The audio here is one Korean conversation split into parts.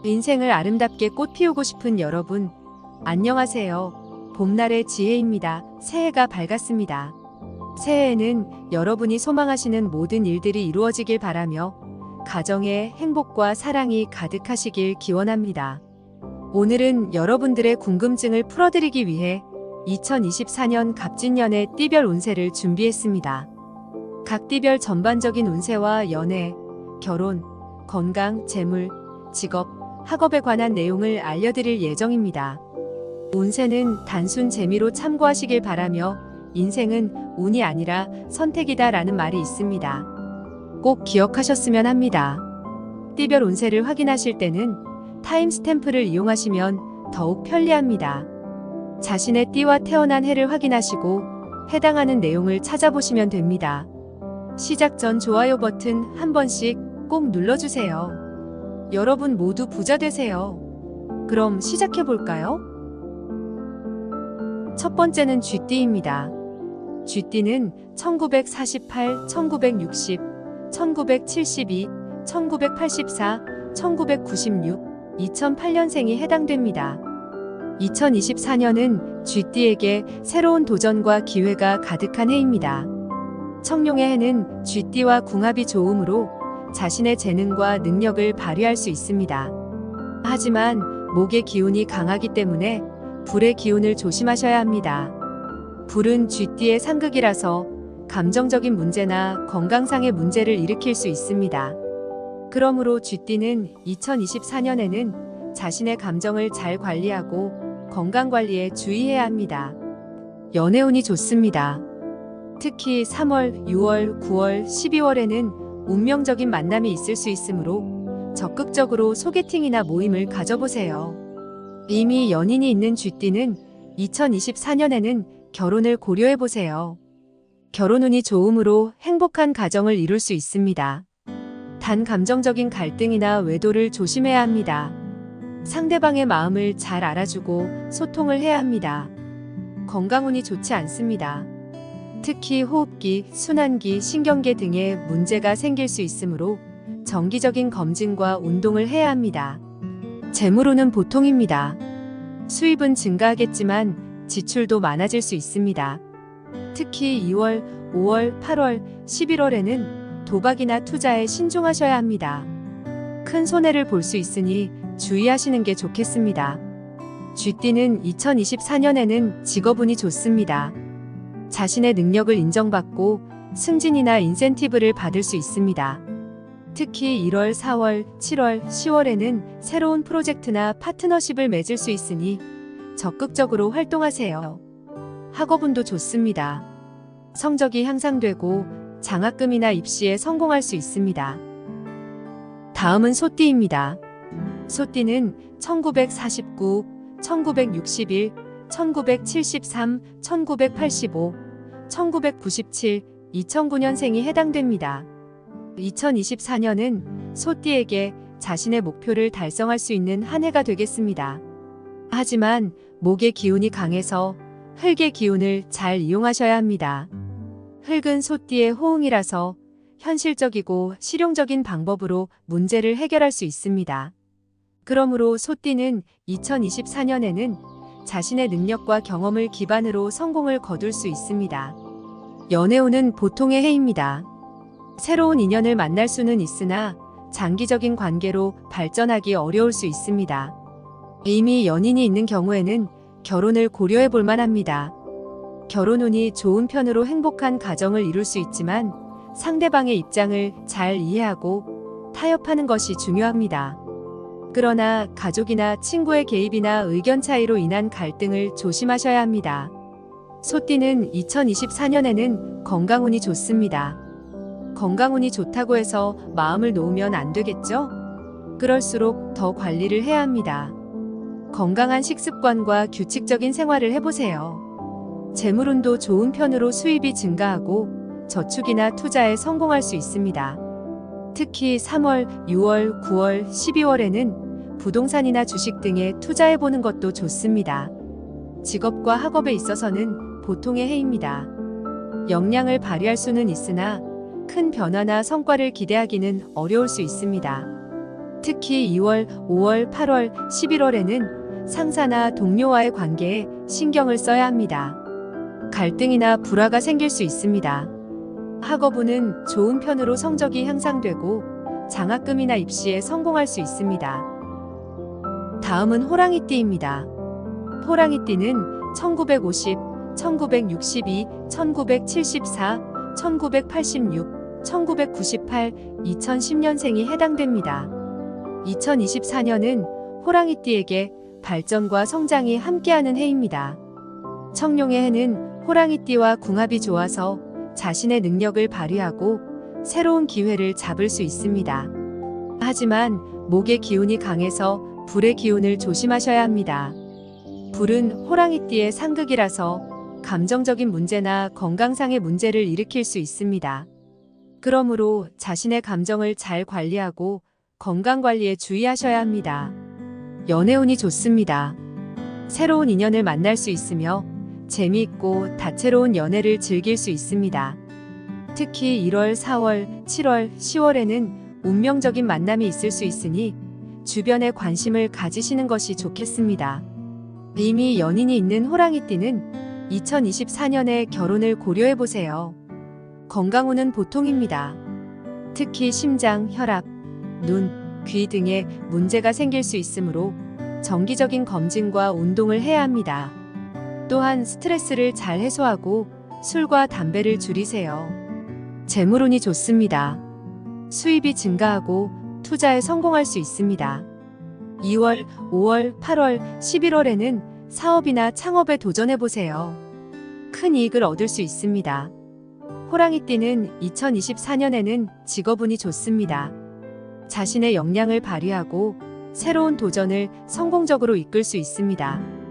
인생을 아름답게 꽃 피우고 싶은 여러분, 안녕하세요. 봄날의 지혜입니다. 새해가 밝았습니다. 새해에는 여러분이 소망하시는 모든 일들이 이루어지길 바라며 가정에 행복과 사랑이 가득하시길 기원합니다. 오늘은 여러분들의 궁금증을 풀어드리기 위해 2024년 갑진년의 띠별 운세를 준비했습니다. 각 띠별 전반적인 운세와 연애, 결혼, 건강, 재물, 직업, 학업에 관한 내용을 알려드릴 예정입니다. 운세는 단순 재미로 참고하시길 바라며 인생은 운이 아니라 선택이다 라는 말이 있습니다. 꼭 기억하셨으면 합니다. 띠별 운세를 확인하실 때는 타임스탬프를 이용하시면 더욱 편리합니다. 자신의 띠와 태어난 해를 확인하시고 해당하는 내용을 찾아보시면 됩니다. 시작 전 좋아요 버튼 한 번씩 꼭 눌러주세요. 여러분 모두 부자 되세요. 그럼 시작해 볼까요? 첫 번째는 쥐띠입니다. 쥐띠는 1948, 1960, 1972, 1984, 1996, 2008년생이 해당됩니다. 2024년은 쥐띠에게 새로운 도전과 기회가 가득한 해입니다. 청룡의 해는 쥐띠와 궁합이 좋으므로 자신의 재능과 능력을 발휘할 수 있습니다. 하지만 목의 기운이 강하기 때문에 불의 기운을 조심하셔야 합니다. 불은 쥐띠의 상극이라서 감정적인 문제나 건강상의 문제를 일으킬 수 있습니다. 그러므로 쥐띠는 2024년에는 자신의 감정을 잘 관리하고 건강 관리에 주의해야 합니다. 연애운이 좋습니다. 특히 3월, 6월, 9월, 12월에는 운명적인 만남이 있을 수 있으므로 적극적으로 소개팅이나 모임을 가져보세요. 이미 연인이 있는 쥐띠는 2024년에는 결혼을 고려해보세요. 결혼운이 좋으므로 행복한 가정을 이룰 수 있습니다. 단 감정적인 갈등이나 외도를 조심해야 합니다. 상대방의 마음을 잘 알아주고 소통을 해야 합니다. 건강운이 좋지 않습니다. 특히 호흡기, 순환기, 신경계 등에 문제가 생길 수 있으므로 정기적인 검진과 운동을 해야 합니다. 재물운은 보통입니다. 수입은 증가하겠지만 지출도 많아질 수 있습니다. 특히 2월, 5월, 8월, 11월에는 도박이나 투자에 신중하셔야 합니다. 큰 손해를 볼 수 있으니 주의하시는 게 좋겠습니다. 쥐띠는 2024년에는 직업운이 좋습니다. 자신의 능력을 인정받고 승진이나 인센티브를 받을 수 있습니다. 특히 1월, 4월, 7월, 10월에는 새로운 프로젝트나 파트너십을 맺을 수 있으니 적극적으로 활동하세요. 학업운도 좋습니다. 성적이 향상되고 장학금이나 입시에 성공할 수 있습니다. 다음은 소띠입니다. 소띠는 1949, 1961, 1973, 1985, 1997, 2009년생이 해당됩니다. 2024년은 소띠에게 자신의 목표를 달성할 수 있는 한 해가 되겠습니다. 하지만 목의 기운이 강해서 흙의 기운을 잘 이용하셔야 합니다. 흙은 소띠의 호응이라서 현실적이고 실용적인 방법으로 문제를 해결할 수 있습니다. 그러므로 소띠는 2024년에는 자신의 능력과 경험을 기반으로 성공을 거둘 수 있습니다. 연애운은 보통의 해입니다. 새로운 인연을 만날 수는 있으나 장기적인 관계로 발전하기 어려울 수 있습니다. 이미 연인이 있는 경우에는 결혼을 고려해 볼 만합니다. 결혼운이 좋은 편으로 행복한 가정을 이룰 수 있지만 상대방의 입장을 잘 이해하고 타협하는 것이 중요합니다. 그러나 가족이나 친구의 개입이나 의견 차이로 인한 갈등을 조심하셔야 합니다. 소띠는 2024년에는 건강운이 좋습니다. 건강운이 좋다고 해서 마음을 놓으면 안 되겠죠? 그럴수록 더 관리를 해야 합니다. 건강한 식습관과 규칙적인 생활을 해보세요. 재물운도 좋은 편으로 수입이 증가하고 저축이나 투자에 성공할 수 있습니다. 특히 3월, 6월, 9월, 12월에는 부동산이나 주식 등에 투자해보는 것도 좋습니다. 직업과 학업에 있어서는 보통의 해입니다. 역량을 발휘할 수는 있으나 큰 변화나 성과를 기대하기는 어려울 수 있습니다. 특히 2월, 5월, 8월, 11월에는 상사나 동료와의 관계에 신경을 써야 합니다. 갈등이나 불화가 생길 수 있습니다. 학업운은 좋은 편으로 성적이 향상되고 장학금이나 입시에 성공할 수 있습니다. 다음은 호랑이띠입니다. 호랑이띠는 1950, 1962, 1974, 1986, 1998, 2010년생이 해당됩니다. 2024년은 호랑이띠에게 발전과 성장이 함께하는 해입니다. 청룡의 해는 호랑이띠와 궁합이 좋아서 자신의 능력을 발휘하고 새로운 기회를 잡을 수 있습니다. 하지만 목의 기운이 강해서 불의 기운을 조심하셔야 합니다. 불은 호랑이띠의 상극이라서 감정적인 문제나 건강상의 문제를 일으킬 수 있습니다. 그러므로 자신의 감정을 잘 관리하고 건강 관리에 주의하셔야 합니다. 연애운이 좋습니다. 새로운 인연을 만날 수 있으며 재미있고 다채로운 연애를 즐길 수 있습니다. 특히 1월, 4월, 7월, 10월에는 운명적인 만남이 있을 수 있으니 주변에 관심을 가지시는 것이 좋겠습니다. 이미 연인이 있는 호랑이띠는 2024년에 결혼을 고려해보세요. 건강운은 보통입니다. 특히 심장, 혈압, 눈, 귀 등에 문제가 생길 수 있으므로 정기적인 검진과 운동을 해야 합니다. 또한 스트레스를 잘 해소하고 술과 담배를 줄이세요. 재물운이 좋습니다. 수입이 증가하고 투자에 성공할 수 있습니다. 2월, 5월, 8월, 11월에는 사업이나 창업에 도전해보세요. 큰 이익을 얻을 수 있습니다. 호랑이띠는 2024년에는 직업운이 좋습니다. 자신의 역량을 발휘하고 새로운 도전을 성공적으로 이끌 수 있습니다.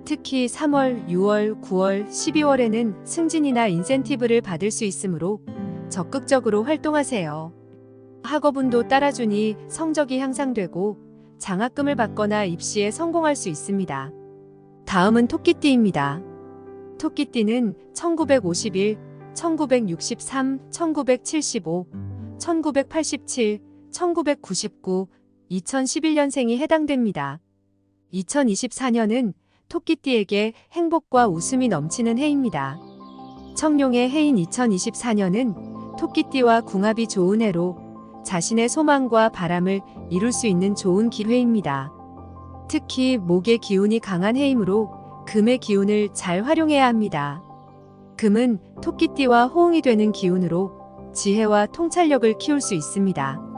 특히 3월, 6월, 9월, 12월에는 승진이나 인센티브를 받을 수 있으므로 적극적으로 활동하세요. 학업운도 따라주니 성적이 향상되고 장학금을 받거나 입시에 성공할 수 있습니다. 다음은 토끼띠입니다. 토끼띠는 1951, 1963, 1975, 1987, 1999, 2011년생이 해당됩니다. 2024년은 토끼띠에게 행복과 웃음이 넘치는 해입니다. 청룡의 해인 2024년은 토끼띠와 궁합이 좋은 해로 자신의 소망과 바람을 이룰 수 있는 좋은 기회입니다. 특히 목의 기운이 강한 해이므로 금의 기운을 잘 활용해야 합니다. 금은 토끼띠와 호응이 되는 기운으로 지혜와 통찰력을 키울 수 있습니다.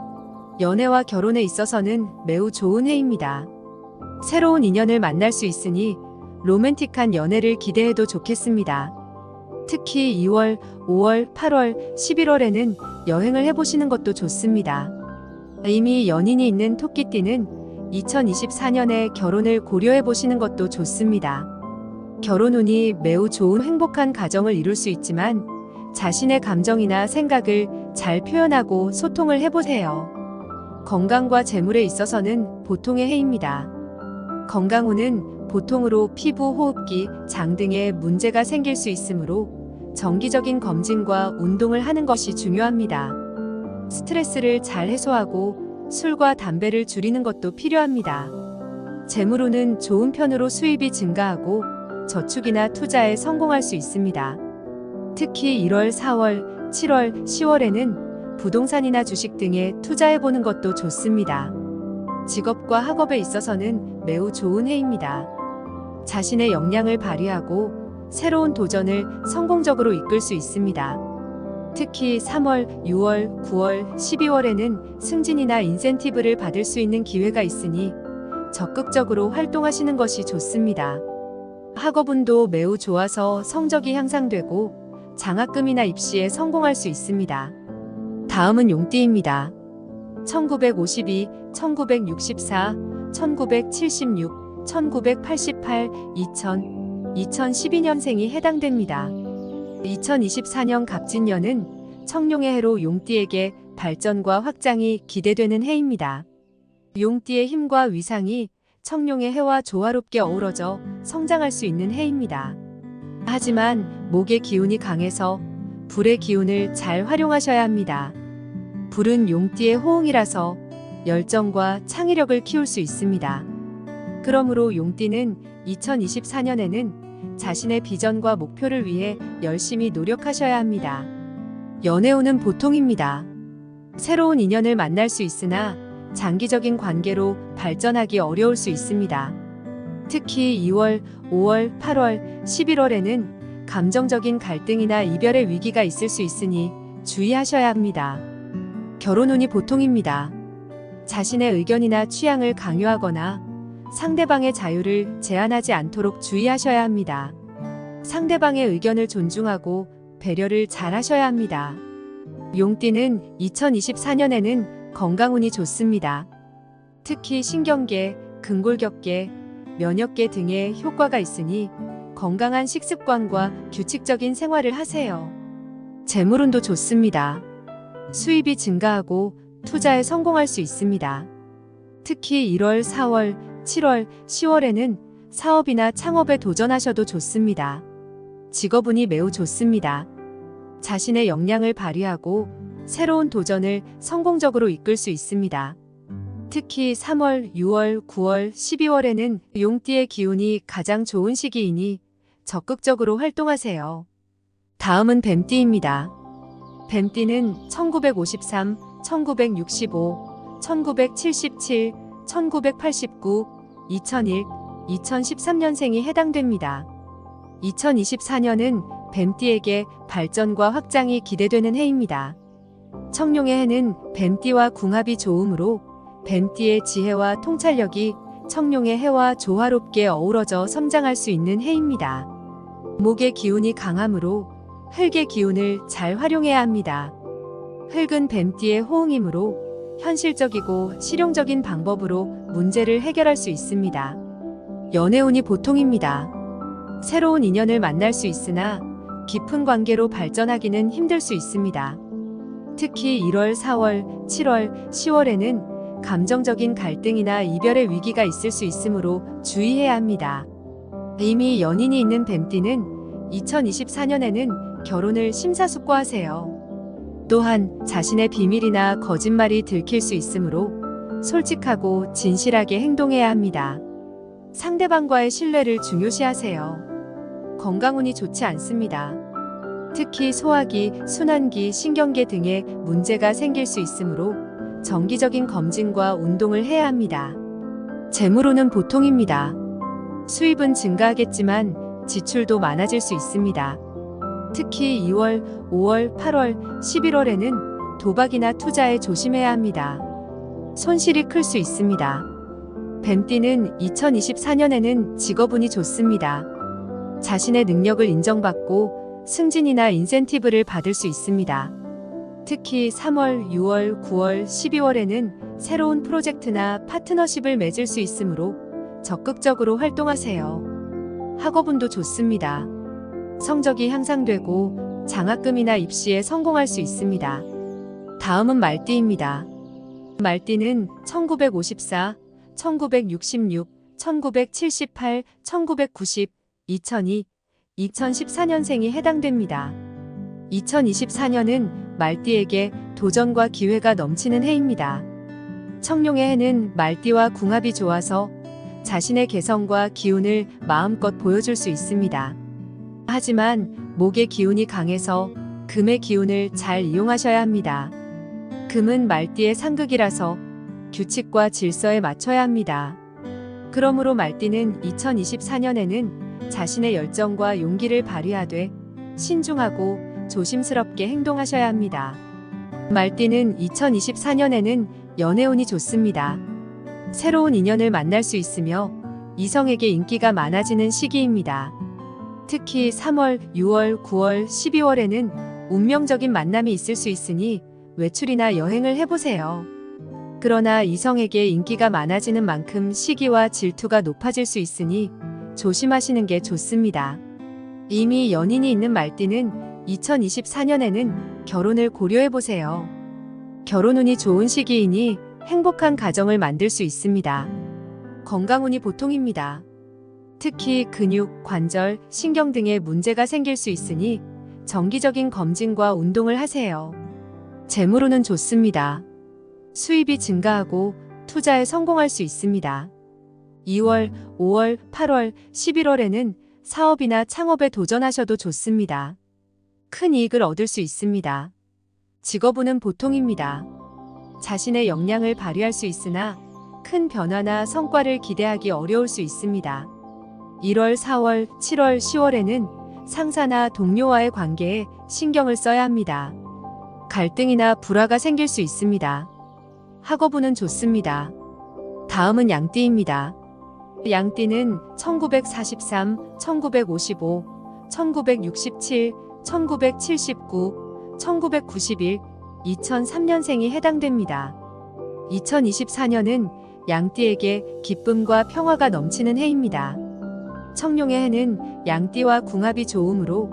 연애와 결혼에 있어서는 매우 좋은 해입니다. 새로운 인연을 만날 수 있으니 로맨틱한 연애를 기대해도 좋겠습니다. 특히 2월, 5월, 8월, 11월에는 여행을 해보시는 것도 좋습니다. 이미 연인이 있는 토끼띠는 2024년에 결혼을 고려해보시는 것도 좋습니다. 결혼운이 매우 좋은 행복한 가정을 이룰 수 있지만 자신의 감정이나 생각을 잘 표현하고 소통을 해보세요. 건강과 재물에 있어서는 보통의 해입니다. 건강운은 보통으로 피부, 호흡기, 장 등의 문제가 생길 수 있으므로 정기적인 검진과 운동을 하는 것이 중요합니다. 스트레스를 잘 해소하고 술과 담배를 줄이는 것도 필요합니다. 재물운은 좋은 편으로 수입이 증가하고 저축이나 투자에 성공할 수 있습니다. 특히 1월, 4월, 7월, 10월에는 부동산이나 주식 등에 투자해보는 것도 좋습니다. 직업과 학업에 있어서는 매우 좋은 해입니다. 자신의 역량을 발휘하고 새로운 도전을 성공적으로 이끌 수 있습니다. 특히 3월, 6월, 9월, 12월에는 승진이나 인센티브를 받을 수 있는 기회가 있으니 적극적으로 활동하시는 것이 좋습니다. 학업운도 매우 좋아서 성적이 향상되고 장학금이나 입시에 성공할 수 있습니다. 다음은 용띠입니다. 1952, 1964, 1976, 1988, 2000, 2012년생이 해당됩니다. 2024년 갑진년은 청룡의 해로 용띠에게 발전과 확장이 기대되는 해입니다. 용띠의 힘과 위상이 청룡의 해와 조화롭게 어우러져 성장할 수 있는 해입니다. 하지만 목의 기운이 강해서 불의 기운을 잘 활용하셔야 합니다. 불은 용띠의 호응이라서 열정과 창의력을 키울 수 있습니다. 그러므로 용띠는 2024년에는 자신의 비전과 목표를 위해 열심히 노력하셔야 합니다. 연애운은 보통입니다. 새로운 인연을 만날 수 있으나 장기적인 관계로 발전하기 어려울 수 있습니다. 특히 2월, 5월, 8월, 11월에는 감정적인 갈등이나 이별의 위기가 있을 수 있으니 주의하셔야 합니다. 결혼운이 보통입니다. 자신의 의견이나 취향을 강요하거나 상대방의 자유를 제한하지 않도록 주의하셔야 합니다. 상대방의 의견을 존중하고 배려를 잘 하셔야 합니다. 용띠는 2024년에는 건강운이 좋습니다. 특히 신경계, 근골격계, 면역계 등의 효과가 있으니 건강한 식습관과 규칙적인 생활을 하세요. 재물운도 좋습니다. 수입이 증가하고 투자에 성공할 수 있습니다. 특히 1월, 4월, 7월, 10월에는 사업이나 창업에 도전하셔도 좋습니다. 직업운이 매우 좋습니다. 자신의 역량을 발휘하고 새로운 도전을 성공적으로 이끌 수 있습니다. 특히 3월, 6월, 9월, 12월에는 용띠의 기운이 가장 좋은 시기이니 적극적으로 활동하세요. 다음은 뱀띠입니다. 뱀띠는 1953, 1965, 1977, 1989, 2001, 2013년생이 해당됩니다. 2024년은 뱀띠에게 발전과 확장이 기대되는 해입니다. 청룡의 해는 뱀띠와 궁합이 좋으므로 뱀띠의 지혜와 통찰력이 청룡의 해와 조화롭게 어우러져 성장할 수 있는 해입니다. 목의 기운이 강하므로 흙의 기운을 잘 활용해야 합니다. 흙은 뱀띠의 호응이므로 현실적이고 실용적인 방법으로 문제를 해결할 수 있습니다. 연애운이 보통입니다. 새로운 인연을 만날 수 있으나 깊은 관계로 발전하기는 힘들 수 있습니다. 특히 1월, 4월, 7월, 10월에는 감정적인 갈등이나 이별의 위기가 있을 수 있으므로 주의해야 합니다. 이미 연인이 있는 뱀띠는 2024년에는 결혼을 심사숙고하세요. 또한 자신의 비밀이나 거짓말이 들킬 수 있으므로 솔직하고 진실하게 행동해야 합니다. 상대방과의 신뢰를 중요시하세요. 건강운이 좋지 않습니다. 특히 소화기, 순환기, 신경계 등의 문제가 생길 수 있으므로 정기적인 검진과 운동을 해야 합니다. 재물운은 보통입니다. 수입은 증가하겠지만 지출도 많아질 수 있습니다. 특히 2월, 5월, 8월, 11월에는 도박이나 투자에 조심해야 합니다. 손실이 클 수 있습니다. 뱀띠는 2024년에는 직업운이 좋습니다. 자신의 능력을 인정받고 승진이나 인센티브를 받을 수 있습니다. 특히 3월, 6월, 9월, 12월에는 새로운 프로젝트나 파트너십을 맺을 수 있으므로 적극적으로 활동하세요. 학업운도 좋습니다. 성적이 향상되고 장학금이나 입시에 성공할 수 있습니다. 다음은 말띠입니다. 말띠는 1954, 1966, 1978, 1990, 2002, 2014년생이 해당됩니다. 2024년은 말띠에게 도전과 기회가 넘치는 해입니다. 청룡의 해는 말띠와 궁합이 좋아서 자신의 개성과 기운을 마음껏 보여줄 수 있습니다. 하지만 목의 기운이 강해서 금의 기운을 잘 이용하셔야 합니다. 금은 말띠의 상극이라서 규칙과 질서에 맞춰야 합니다. 그러므로 말띠는 2024년에는 자신의 열정과 용기를 발휘하되 신중하고 조심스럽게 행동하셔야 합니다. 말띠는 2024년에는 연애운이 좋습니다. 새로운 인연을 만날 수 있으며 이성에게 인기가 많아지는 시기입니다. 특히 3월, 6월, 9월, 12월에는 운명적인 만남이 있을 수 있으니 외출이나 여행을 해보세요. 그러나 이성에게 인기가 많아지는 만큼 시기와 질투가 높아질 수 있으니 조심하시는 게 좋습니다. 이미 연인이 있는 말띠는 2024년에는 결혼을 고려해보세요. 결혼운이 좋은 시기이니 행복한 가정을 만들 수 있습니다. 건강운이 보통입니다. 특히 근육, 관절, 신경 등의 문제가 생길 수 있으니 정기적인 검진과 운동을 하세요. 재물운은 좋습니다. 수입이 증가하고 투자에 성공할 수 있습니다. 2월, 5월, 8월, 11월에는 사업이나 창업에 도전하셔도 좋습니다. 큰 이익을 얻을 수 있습니다. 직업운은 보통입니다. 자신의 역량을 발휘할 수 있으나 큰 변화나 성과를 기대하기 어려울 수 있습니다. 1월, 4월, 7월, 10월에는 상사나 동료와의 관계에 신경을 써야 합니다. 갈등이나 불화가 생길 수 있습니다. 학업운은 좋습니다. 다음은 양띠입니다. 양띠는 1943, 1955, 1967, 1979, 1991, 2003년생이 해당됩니다. 2024년은 양띠에게 기쁨과 평화가 넘치는 해입니다. 청룡의 해는 양띠와 궁합이 좋으므로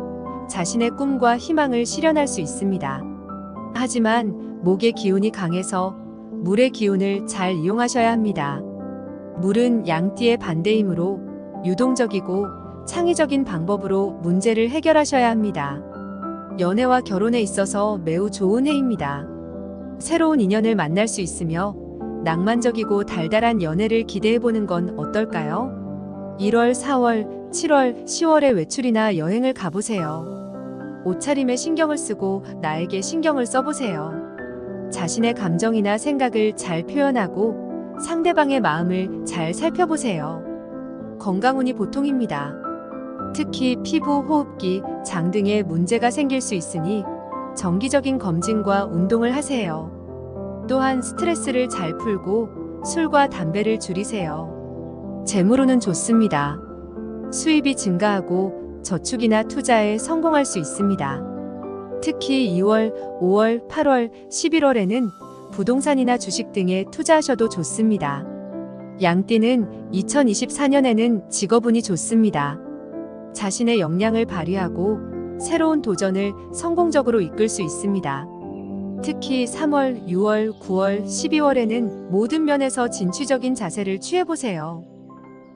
자신의 꿈과 희망을 실현할 수 있습니다. 하지만 목의 기운이 강해서 물의 기운을 잘 이용하셔야 합니다. 물은 양띠의 반대이므로 유동적이고 창의적인 방법으로 문제를 해결하셔야 합니다. 연애와 결혼에 있어서 매우 좋은 해입니다. 새로운 인연을 만날 수 있으며 낭만적이고 달달한 연애를 기대해보는 건 어떨까요? 1월, 4월, 7월, 10월에 외출이나 여행을 가보세요. 옷차림에 신경을 쓰고 나에게 신경을 써보세요. 자신의 감정이나 생각을 잘 표현하고 상대방의 마음을 잘 살펴보세요. 건강운이 보통입니다. 특히 피부, 호흡기, 장 등의 문제가 생길 수 있으니 정기적인 검진과 운동을 하세요. 또한 스트레스를 잘 풀고 술과 담배를 줄이세요. 재물운은 좋습니다. 수입이 증가하고 저축이나 투자에 성공할 수 있습니다. 특히 2월, 5월, 8월, 11월에는 부동산이나 주식 등에 투자하셔도 좋습니다. 양띠는 2024년에는 직업운이 좋습니다. 자신의 역량을 발휘하고 새로운 도전을 성공적으로 이끌 수 있습니다. 특히 3월, 6월, 9월, 12월에는 모든 면에서 진취적인 자세를 취해보세요.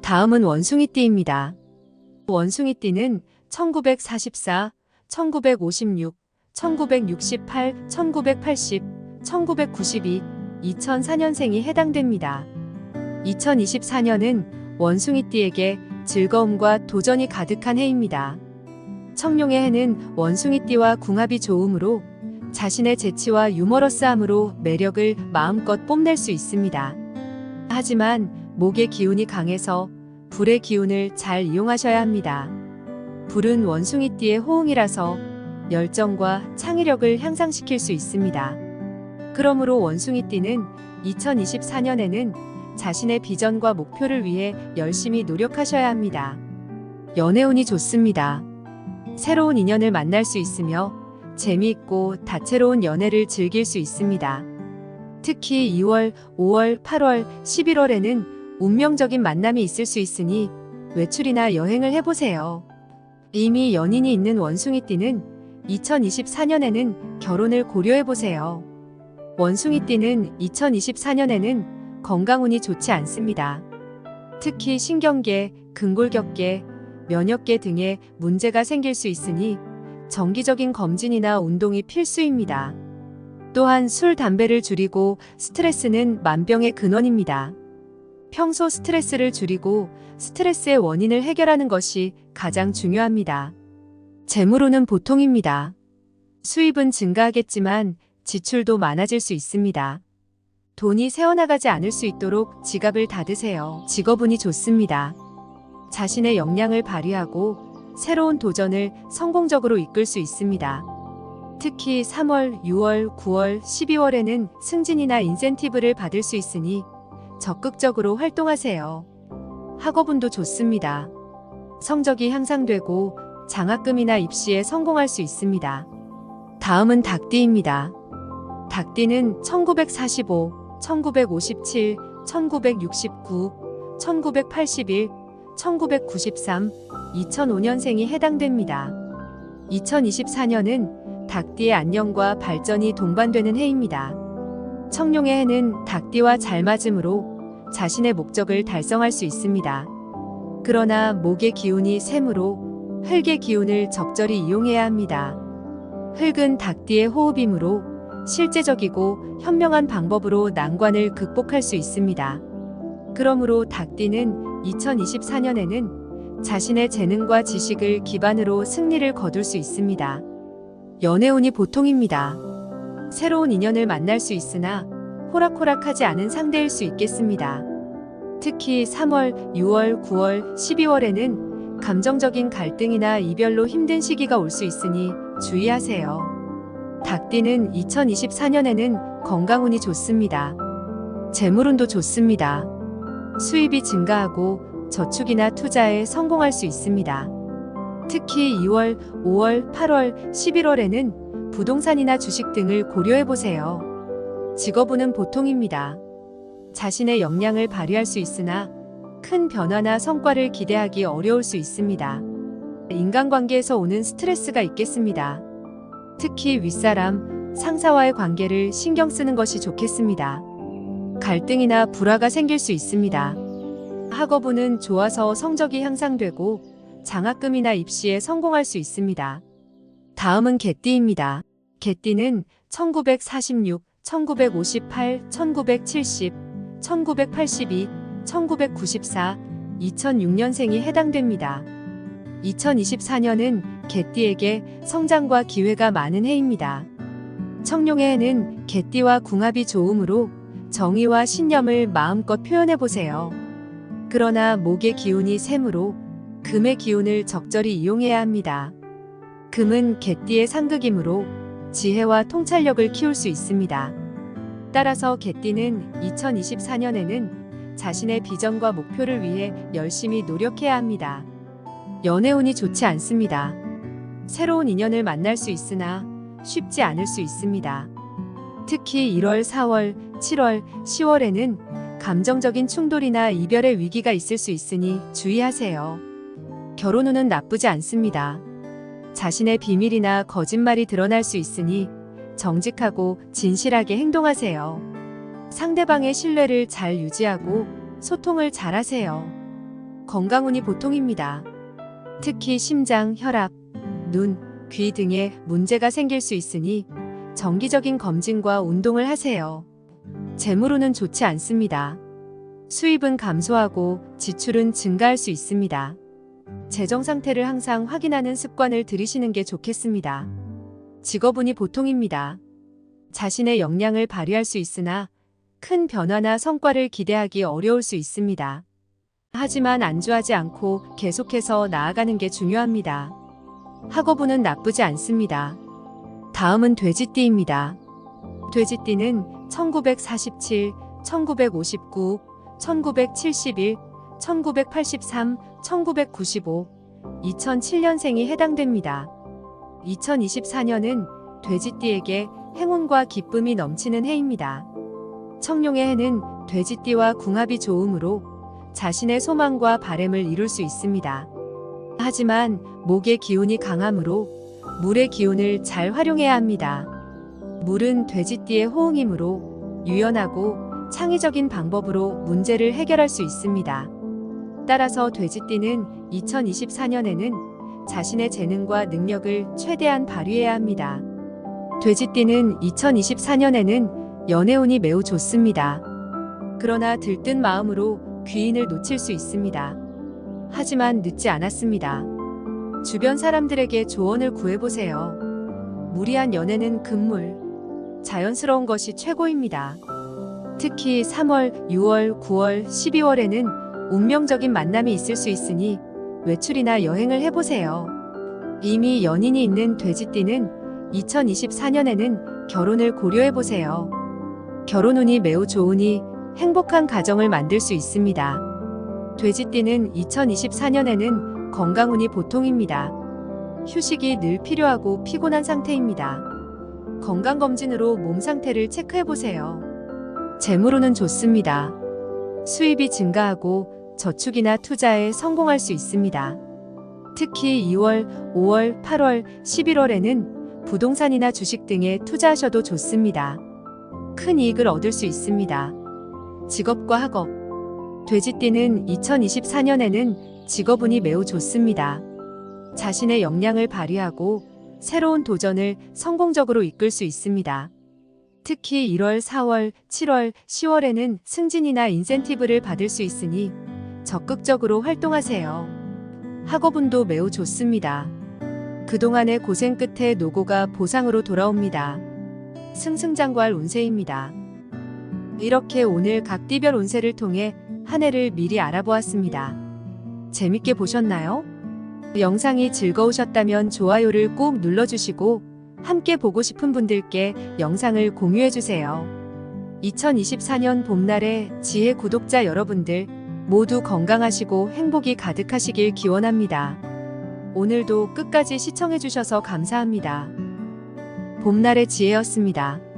다음은 원숭이띠입니다. 원숭이띠는 1944, 1956, 1968, 1980, 1992, 2004년생이 해당됩니다. 2024년은 원숭이띠에게 즐거움과 도전이 가득한 해입니다. 청룡의 해는 원숭이띠와 궁합이 좋으므로 자신의 재치와 유머러스함으로 매력을 마음껏 뽐낼 수 있습니다. 하지만 목의 기운이 강해서 불의 기운을 잘 이용하셔야 합니다. 불은 원숭이띠의 호응이라서 열정과 창의력을 향상시킬 수 있습니다. 그러므로 원숭이띠는 2024년에는 자신의 비전과 목표를 위해 열심히 노력하셔야 합니다. 연애운이 좋습니다. 새로운 인연을 만날 수 있으며 재미있고 다채로운 연애를 즐길 수 있습니다. 특히 2월, 5월, 8월, 11월에는 운명적인 만남이 있을 수 있으니 외출이나 여행을 해보세요. 이미 연인이 있는 원숭이띠는 2024년에는 결혼을 고려해보세요. 원숭이띠는 2024년에는 건강운이 좋지 않습니다. 특히 신경계, 근골격계, 면역계 등에 문제가 생길 수 있으니 정기적인 검진이나 운동이 필수입니다. 또한 술, 담배를 줄이고 스트레스는 만병의 근원입니다. 평소 스트레스를 줄이고 스트레스의 원인을 해결하는 것이 가장 중요합니다. 재물운은 보통입니다. 수입은 증가하겠지만 지출도 많아질 수 있습니다. 돈이 새어나가지 않을 수 있도록 지갑을 닫으세요. 직업운이 좋습니다. 자신의 역량을 발휘하고 새로운 도전을 성공적으로 이끌 수 있습니다. 특히 3월, 6월, 9월, 12월에는 승진이나 인센티브를 받을 수 있으니 적극적으로 활동하세요. 학업운도 좋습니다. 성적이 향상되고 장학금이나 입시에 성공할 수 있습니다. 다음은 닭띠입니다. 닭띠는 1945, 1957, 1969, 1981, 1993, 2005년생이 해당됩니다. 2024년은 닭띠의 안녕과 발전이 동반되는 해입니다. 청룡의 해는 닭띠와 잘 맞으므로 자신의 목적을 달성할 수 있습니다. 그러나 목의 기운이 샘으로 흙의 기운을 적절히 이용해야 합니다. 흙은 닭띠의 호흡이므로 실제적이고 현명한 방법으로 난관을 극복할 수 있습니다. 그러므로 닭띠는 2024년에는 자신의 재능과 지식을 기반으로 승리를 거둘 수 있습니다. 연애운이 보통입니다. 새로운 인연을 만날 수 있으나 호락호락하지 않은 상대일 수 있겠습니다. 특히 3월, 6월, 9월, 12월에는 감정적인 갈등이나 이별로 힘든 시기가 올 수 있으니 주의하세요. 닭띠는 2024년에는 건강운이 좋습니다. 재물운도 좋습니다. 수입이 증가하고 저축이나 투자에 성공할 수 있습니다. 특히 2월, 5월, 8월, 11월에는 부동산이나 주식 등을 고려해 보세요. 직업운은 보통입니다. 자신의 역량을 발휘할 수 있으나 큰 변화나 성과를 기대하기 어려울 수 있습니다. 인간관계에서 오는 스트레스가 있겠습니다. 특히 윗사람, 상사와의 관계를 신경 쓰는 것이 좋겠습니다. 갈등이나 불화가 생길 수 있습니다. 학업운은 좋아서 성적이 향상되고 장학금이나 입시에 성공할 수 있습니다. 다음은 개띠입니다. 개띠는 1946, 1958, 1970, 1982, 1994, 2006년생이 해당됩니다. 2024년은 개띠에게 성장과 기회가 많은 해입니다. 청룡의 해는 개띠와 궁합이 좋으므로 정의와 신념을 마음껏 표현해 보세요. 그러나 목의 기운이 샘으로 금의 기운을 적절히 이용해야 합니다. 금은 개띠의 상극이므로 지혜와 통찰력을 키울 수 있습니다. 따라서 개띠는 2024년에는 자신의 비전과 목표를 위해 열심히 노력해야 합니다. 연애운이 좋지 않습니다. 새로운 인연을 만날 수 있으나 쉽지 않을 수 있습니다. 특히 1월, 4월, 7월, 10월에는 감정적인 충돌이나 이별의 위기가 있을 수 있으니 주의하세요. 결혼운은 나쁘지 않습니다. 자신의 비밀이나 거짓말이 드러날 수 있으니 정직하고 진실하게 행동하세요. 상대방의 신뢰를 잘 유지하고 소통을 잘 하세요. 건강운이 보통입니다. 특히 심장, 혈압, 눈, 귀 등에 문제가 생길 수 있으니 정기적인 검진과 운동을 하세요. 재물운은 좋지 않습니다. 수입은 감소하고 지출은 증가할 수 있습니다. 재정 상태를 항상 확인하는 습관을 들이시는 게 좋겠습니다. 직업운이 보통입니다. 자신의 역량을 발휘할 수 있으나 큰 변화나 성과를 기대하기 어려울 수 있습니다. 하지만 안주하지 않고 계속해서 나아가는 게 중요합니다. 학업운은 나쁘지 않습니다. 다음은 돼지띠입니다. 돼지띠는 1947, 1959, 1971, 1983, 1995, 2007년생이 해당됩니다. 2024년은 돼지띠에게 행운과 기쁨이 넘치는 해입니다. 청룡의 해는 돼지띠와 궁합이 좋으므로 자신의 소망과 바램을 이룰 수 있습니다. 하지만 목의 기운이 강하므로 물의 기운을 잘 활용해야 합니다. 물은 돼지띠의 호응이므로 유연하고 창의적인 방법으로 문제를 해결할 수 있습니다. 따라서 돼지띠는 2024년에는 자신의 재능과 능력을 최대한 발휘해야 합니다. 돼지띠는 2024년에는 연애운이 매우 좋습니다. 그러나 들뜬 마음으로 귀인을 놓칠 수 있습니다. 하지만 늦지 않았습니다. 주변 사람들에게 조언을 구해보세요. 무리한 연애는 금물, 자연스러운 것이 최고입니다. 특히 3월, 6월, 9월, 12월에는 운명적인 만남이 있을 수 있으니 외출이나 여행을 해보세요. 이미 연인이 있는 돼지띠는 2024년에는 결혼을 고려해보세요. 결혼운이 매우 좋으니 행복한 가정을 만들 수 있습니다. 돼지띠는 2024년에는 건강운이 보통입니다. 휴식이 늘 필요하고 피곤한 상태입니다. 건강검진으로 몸 상태를 체크해보세요. 재물운은 좋습니다. 수입이 증가하고 저축이나 투자에 성공할 수 있습니다. 특히 2월, 5월, 8월, 11월에는 부동산이나 주식 등에 투자하셔도 좋습니다. 큰 이익을 얻을 수 있습니다. 직업과 학업. 돼지띠는 2024년에는 직업운이 매우 좋습니다. 자신의 역량을 발휘하고 새로운 도전을 성공적으로 이끌 수 있습니다. 특히 1월, 4월, 7월, 10월에는 승진이나 인센티브를 받을 수 있으니 적극적으로 활동하세요. 학업운도 매우 좋습니다. 그동안의 고생 끝에 노고가 보상으로 돌아옵니다. 승승장구할 운세입니다. 이렇게 오늘 각 띠별 운세를 통해 한 해를 미리 알아보았습니다. 재밌게 보셨나요? 영상이 즐거우셨다면 좋아요를 꼭 눌러주시고 함께 보고 싶은 분들께 영상을 공유해주세요. 2024년 봄날의 지혜 구독자 여러분들 모두 건강하시고 행복이 가득하시길 기원합니다. 오늘도 끝까지 시청해주셔서 감사합니다. 봄날의 지혜였습니다.